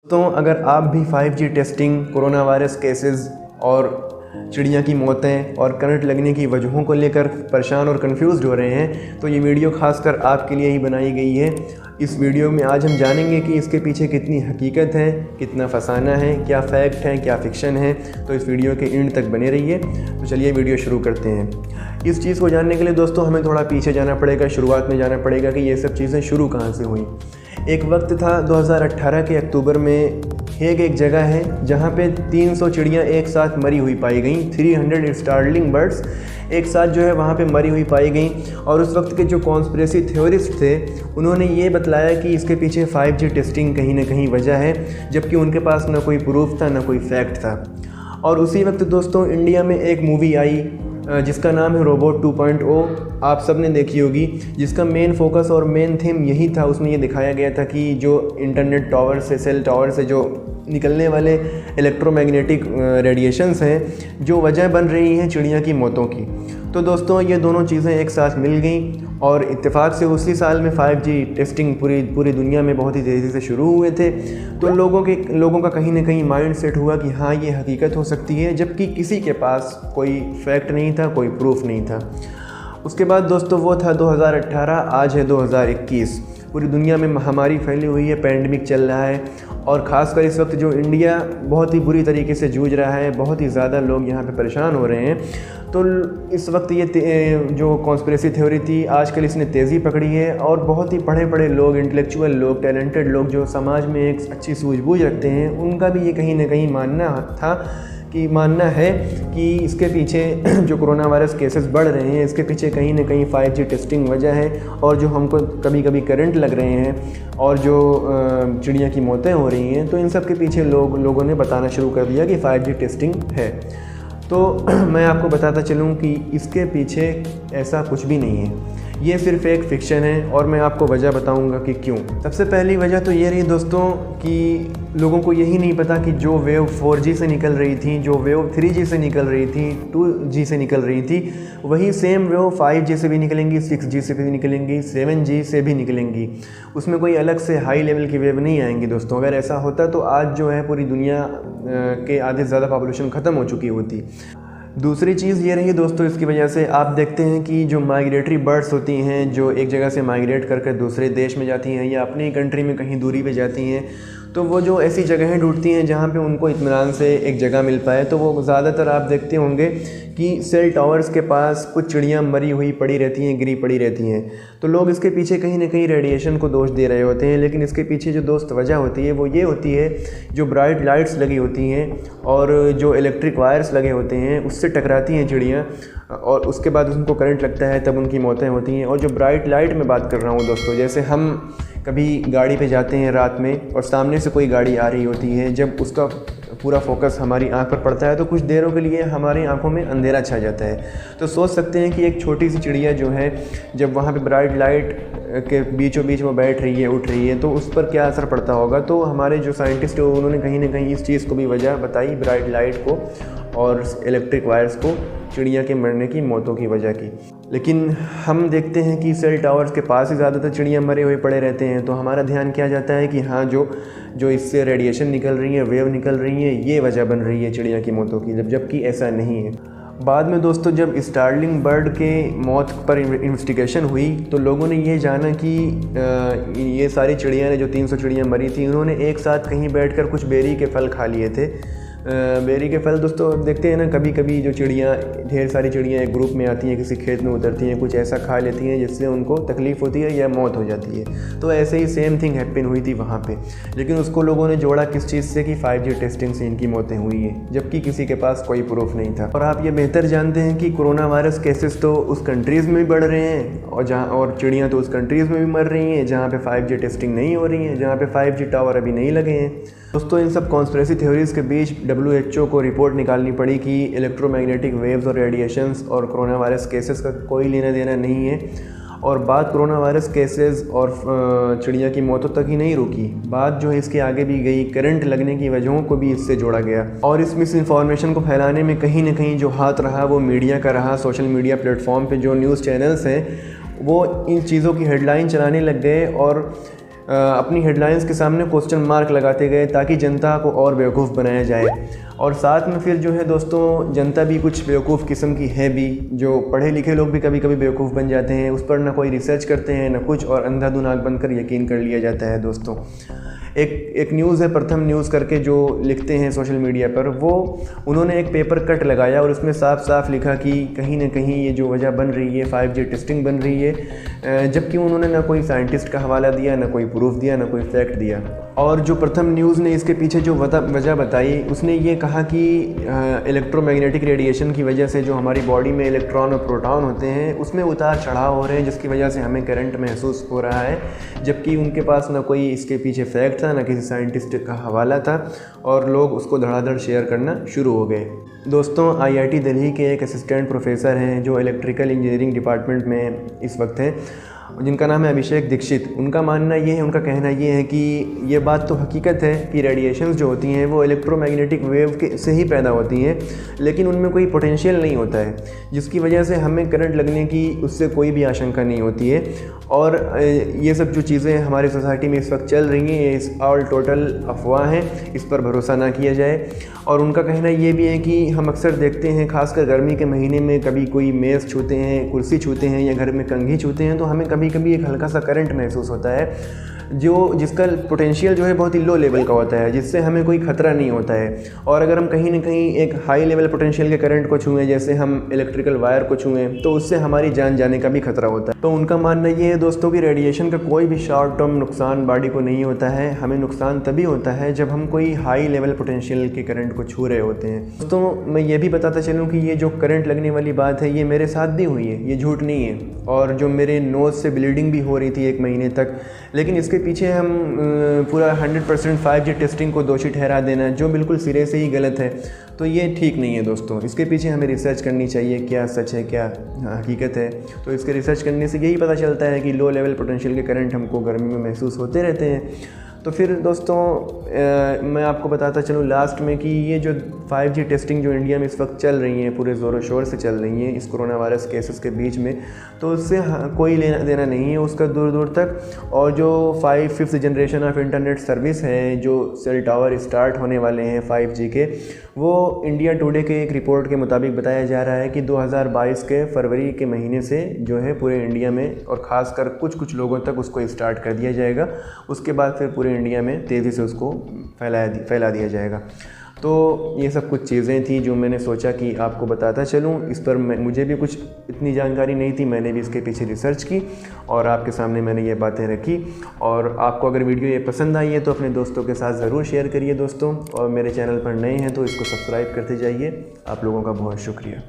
दोस्तों, अगर आप भी 5G testing, corona virus cases और चिड़िया की मौतें और करंट लगने की वजहों को लेकर परेशान और कंफ्यूज्ड हो रहे हैं, तो ये वीडियो खासकर आपके लिए ही बनाई गई है। इस वीडियो में आज हम जानेंगे कि इसके पीछे कितनी हकीकत है, कितना फसाना है, क्या फैक्ट है, क्या फ़िक्शन है। तो इस वीडियो के एंड तक बने रहिए। तो चलिए वीडियो शुरू करते हैं। इस चीज़ को जानने के लिए दोस्तों हमें थोड़ा पीछे जाना पड़ेगा, शुरुआत में जाना पड़ेगा कि ये सब चीज़ें शुरू कहाँ से हुई। एक वक्त था 2018 के अक्टूबर में, हेग एक जगह है जहाँ पे 300 चिड़ियाँ एक साथ मरी हुई पाई गई। 300 स्टार्लिंग बर्ड्स एक साथ जो है वहाँ पे मरी हुई पाई गई। और उस वक्त के जो कॉन्स्पिरेसी थ्योरिस्ट थे उन्होंने ये बतलाया कि इसके पीछे 5G टेस्टिंग कहीं ना कहीं वजह है, जबकि उनके पास ना कोई प्रूफ था ना कोई फैक्ट था। और उसी वक्त दोस्तों इंडिया में एक मूवी आई जिसका नाम है रोबोट 2.0। आप सब ने देखी होगी, जिसका मेन फोकस और मेन थीम यही था। उसमें ये दिखाया गया था कि जो इंटरनेट टावर से, सेल टावर से जो निकलने वाले इलेक्ट्रोमैग्नेटिक रेडिएशंस हैं, जो वजह बन रही हैं चिड़िया की मौतों की। तो दोस्तों ये दोनों चीज़ें एक साथ मिल गई और इत्तेफाक से उसी साल में 5G टेस्टिंग पूरी दुनिया में बहुत ही तेज़ी से शुरू हुए थे। तो लोगों का कहीं ना कहीं माइंड सेट हुआ कि हाँ ये हकीकत हो सकती है, जबकि किसी के पास कोई फैक्ट नहीं था, कोई प्रूफ नहीं था। उसके बाद दोस्तों वो था 2018, आज है 2021। पूरी दुनिया में महामारी फैली हुई है, पैंडमिक चल रहा है और ख़ासकर इस वक्त जो इंडिया बहुत ही बुरी तरीके से जूझ रहा है, बहुत ही ज़्यादा लोग यहाँ पे परेशान हो रहे हैं। तो इस वक्त ये जो कॉन्स्पिरेसी थ्योरी थी, आजकल इसने तेज़ी पकड़ी है और बहुत ही पढ़े लोग, इंटेलेक्चुअल लोग, टैलेंटेड लोग जो समाज में एक अच्छी सूझबूझ रखते हैं, उनका भी ये कहीं ना कहीं मानना है कि इसके पीछे जो कोरोना वायरस केसेस बढ़ रहे हैं, इसके पीछे कहीं ना कहीं 5G टेस्टिंग वजह है। और जो हमको कभी कभी करंट लग रहे हैं और जो चिड़िया की मौतें हो रही हैं, तो इन सब के पीछे लोगों ने बताना शुरू कर दिया कि 5G टेस्टिंग है। तो मैं आपको बताता चलूँ कि इसके पीछे ऐसा कुछ भी नहीं है, ये सिर्फ एक फ़िक्शन है और मैं आपको वजह बताऊंगा कि क्यों। सबसे पहली वजह तो ये रही दोस्तों कि लोगों को यही नहीं पता कि जो वेव 4G से निकल रही थी, जो वेव 3G से निकल रही थी, 2G से निकल रही थी, वही सेम वेव 5G से भी निकलेंगी, 6G से भी निकलेंगी, 7G से भी निकलेंगी। उसमें कोई अलग से हाई लेवल की वेव नहीं आएंगी दोस्तों। अगर ऐसा होता तो आज जो है पूरी दुनिया के आधे से ज़्यादा पॉपुलेशन ख़त्म हो चुकी होती। दूसरी चीज़ ये रही दोस्तों, इसकी वजह से आप देखते हैं कि जो माइग्रेटरी बर्ड्स होती हैं, जो एक जगह से माइग्रेट करके दूसरे देश में जाती हैं या अपनी कंट्री में कहीं दूरी पे जाती हैं, तो वो जो ऐसी जगहें ढूंढती हैं जहाँ पे उनको इत्मीनान से एक जगह मिल पाए, तो वो ज़्यादातर आप देखते होंगे कि सेल टावर्स के पास कुछ चिड़ियाँ मरी हुई पड़ी रहती हैं, गिरी पड़ी रहती हैं। तो लोग इसके पीछे कहीं ना कहीं रेडिएशन को दोष दे रहे होते हैं, लेकिन इसके पीछे जो दोस्त वजह होती है वो ये होती है, जो ब्राइट लाइट्स लगी होती हैं और जो इलेक्ट्रिक वायर्स लगे होते हैं, उससे टकराती हैं चिड़ियाँ और उसके बाद उनको करंट लगता है, तब उनकी मौतें होती हैं। और जो ब्राइट लाइट मैं बात कर रहा हूँ दोस्तों, जैसे हम कभी गाड़ी पे जाते हैं रात में और सामने से कोई गाड़ी आ रही होती है, जब उसका पूरा फोकस हमारी आंख पर पड़ता है तो कुछ देरों के लिए हमारी आंखों में अंधेरा छा जाता है। तो सोच सकते हैं कि एक छोटी सी चिड़िया जो है, जब वहाँ पे ब्राइट लाइट के बीचों बीच वो बैठ रही है, उठ रही है, तो उस पर क्या असर पड़ता होगा। तो हमारे जो साइंटिस्ट हैं उन्होंने कहीं ना कहीं इस चीज़ को भी वजह बताई, ब्राइट लाइट को और इलेक्ट्रिक वायर्स को, चिड़िया के मरने की, मौतों की वजह की। लेकिन हम देखते हैं कि सेल टावर्स के पास ही ज़्यादातर चिड़िया मरे हुए पड़े रहते हैं, तो हमारा ध्यान क्या जाता है कि हाँ जो इससे रेडिएशन निकल रही है, वेव निकल रही है, ये वजह बन रही है चिड़िया की मौतों की, जबकि ऐसा नहीं है। बाद में दोस्तों जब स्टार्लिंग बर्ड के मौत पर इन्वेस्टिगेशन हुई, तो लोगों ने ये जाना कि ये सारी चिड़िया ने, जो 300 चिड़ियाँ मरी थी, उन्होंने एक साथ कहीं बैठकर कुछ बेरी के फल खा लिए थे। बेरी के फल दोस्तों देखते हैं ना, कभी कभी जो चिड़ियाँ, ढेर सारी चिड़ियाँ एक ग्रुप में आती हैं, किसी खेत में उतरती हैं, कुछ ऐसा खा लेती हैं जिससे उनको तकलीफ़ होती है या मौत हो जाती है। तो ऐसे ही सेम थिंग हैपन हुई थी वहाँ पे, लेकिन उसको लोगों ने जोड़ा किस चीज़ से कि 5G टेस्टिंग से इनकी मौतें हुई हैं, जबकि किसी के पास कोई प्रूफ नहीं था। और आप ये बेहतर जानते हैं कि कोरोना वायरस केसेस तो उस कंट्रीज़ में भी बढ़ रहे हैं और चिड़ियाँ तो उस कंट्रीज़ में भी मर रही हैं जहाँ पर 5G टेस्टिंग नहीं हो रही है, जहाँ पर 5G टावर अभी नहीं लगे हैं। दोस्तों इन सब कॉन्स्पिरेसी थ्योरीज़ के बीच WHO को रिपोर्ट निकालनी पड़ी कि इलेक्ट्रोमैग्नेटिक वेव्स और रेडिएशंस और कोरोना वायरस केसेस का कोई लेना देना नहीं है। और बात कोरोना वायरस केसेस और चिड़िया की मौतों तक ही नहीं रुकी, बात जो है इसके आगे भी गई, करंट लगने की वजहों को भी इससे जोड़ा गया। और इस मिस इन्फॉर्मेशन को फैलाने में कहीं ना कहीं जो हाथ रहा वो मीडिया का रहा। सोशल मीडिया प्लेटफॉर्म पे जो न्यूज़ चैनल्स हैं वो इन चीज़ों की हेडलाइन चलाने लग गए और अपनी हेडलाइंस के सामने क्वेश्चन मार्क लगाते गए ताकि जनता को और बेवकूफ़ बनाया जाए। और साथ में फिर जो है दोस्तों, जनता भी कुछ बेवकूफ़ किस्म की है भी, जो पढ़े लिखे लोग भी कभी कभी बेवकूफ़ बन जाते हैं, उस पर ना कोई रिसर्च करते हैं ना कुछ, और अंधाधुन आँख बंद कर यकीन कर लिया जाता है दोस्तों। एक न्यूज़ है प्रथम न्यूज़ करके, जो लिखते हैं सोशल मीडिया पर, वो उन्होंने एक पेपर कट लगाया और उसमें साफ साफ लिखा कि कहीं ना कहीं ये जो वजह बन रही है 5G टेस्टिंग बन रही है, जबकि उन्होंने ना कोई साइंटिस्ट का हवाला दिया, ना कोई प्रूफ दिया, ना कोई फैक्ट दिया। और जो प्रथम न्यूज़ ने इसके पीछे जो वजह बताई, उसने ये कहा कि इलेक्ट्रोमैग्नेटिक रेडिएशन की वजह से जो हमारी बॉडी में इलेक्ट्रॉन और प्रोटॉन होते हैं उसमें उतार चढ़ाव हो रहे हैं, जिसकी वजह से हमें करंट महसूस हो रहा है, जबकि उनके पास ना कोई इसके पीछे फैक्ट था, ना किसी साइंटिस्ट का हवाला था, और लोग उसको धड़ाधड़ शेयर करना शुरू हो गए। दोस्तों, IIT दिल्ली के एक असिस्टेंट प्रोफेसर हैं जो इलेक्ट्रिकल इंजीनियरिंग डिपार्टमेंट में इस वक्त हैं, जिनका नाम है अभिषेक दीक्षित। उनका मानना ये है, उनका कहना ये है कि ये बात तो हकीकत है कि रेडिएशंस जो होती हैं वो इलेक्ट्रोमैग्नेटिक वेव के से ही पैदा होती हैं, लेकिन उनमें कोई पोटेंशियल नहीं होता है, जिसकी वजह से हमें करंट लगने की उससे कोई भी आशंका नहीं होती है। और ये सब जो चीज़ें हमारी सोसाइटी में इस वक्त चल रही हैं, ये इस ऑल टोटल अफवाह हैं, इस पर भरोसा ना किया जाए। और उनका कहना ये भी है कि हम अक्सर देखते हैं, खासकर गर्मी के महीने में, कभी कोई मेज़ छूते हैं, कुर्सी छूते हैं या घर में कंघी छूते हैं, तो हमें कभी कभी एक हल्का सा करंट महसूस होता है, जिसका पोटेंशियल जो है बहुत ही लो लेवल का होता है, जिससे हमें कोई ख़तरा नहीं होता है। और अगर हम कहीं ना कहीं एक हाई लेवल पोटेंशियल के करंट को छुएं, जैसे हम इलेक्ट्रिकल वायर को छुएं, तो उससे हमारी जान जाने का भी खतरा होता है। तो उनका मानना ये है दोस्तों कि रेडिएशन का कोई भी शॉर्ट टर्म नुकसान बॉडी को नहीं होता है, हमें नुकसान तभी होता है जब हम कोई हाई लेवल पोटेंशियल के करंट को छू रहे होते हैं। दोस्तों, मैं ये भी बताता चलूँ कि ये जो करंट लगने वाली बात है, ये मेरे साथ भी हुई है, ये झूठ नहीं है। और जो मेरे नोज़ से ब्लीडिंग भी हो रही थी 1 महीने तक, लेकिन इसके पीछे हम पूरा 100% 5G टेस्टिंग को दोषी ठहरा देना, जो बिल्कुल सिरे से ही गलत है, तो ये ठीक नहीं है दोस्तों। इसके पीछे हमें रिसर्च करनी चाहिए, क्या सच है, क्या हकीकत है। तो इसके रिसर्च करने से यही पता चलता है कि लो लेवल पोटेंशियल के करंट हमको गर्मी में महसूस होते रहते हैं। तो फिर दोस्तों, मैं आपको बताता चलूँ लास्ट में कि ये जो 5G टेस्टिंग जो इंडिया में इस वक्त चल रही हैं, पूरे ज़ोरों शोर से चल रही हैं इस कोरोना वायरस केसेस के बीच में, तो उससे कोई लेना देना नहीं है उसका दूर दूर तक। और जो 5th generation of internet service है, जो सेल टावर स्टार्ट होने वाले हैं 5G के, वो इंडिया टुडे के एक रिपोर्ट के मुताबिक बताया जा रहा है कि 2022 के फरवरी के महीने से जो है पूरे इंडिया में, और ख़ासकर कुछ लोगों तक उसको स्टार्ट कर दिया जाएगा। उसके बाद फिर पूरे इंडिया में तेज़ी से उसको फैला दिया जाएगा। तो ये सब कुछ चीज़ें थी जो मैंने सोचा कि आपको बताता चलूँ। इस पर मुझे भी कुछ इतनी जानकारी नहीं थी, मैंने भी इसके पीछे रिसर्च की और आपके सामने मैंने ये बातें रखी। और आपको अगर वीडियो ये पसंद आई है तो अपने दोस्तों के साथ ज़रूर शेयर करिए दोस्तों, और मेरे चैनल पर नए हैं तो इसको सब्सक्राइब करते जाइए। आप लोगों का बहुत शुक्रिया।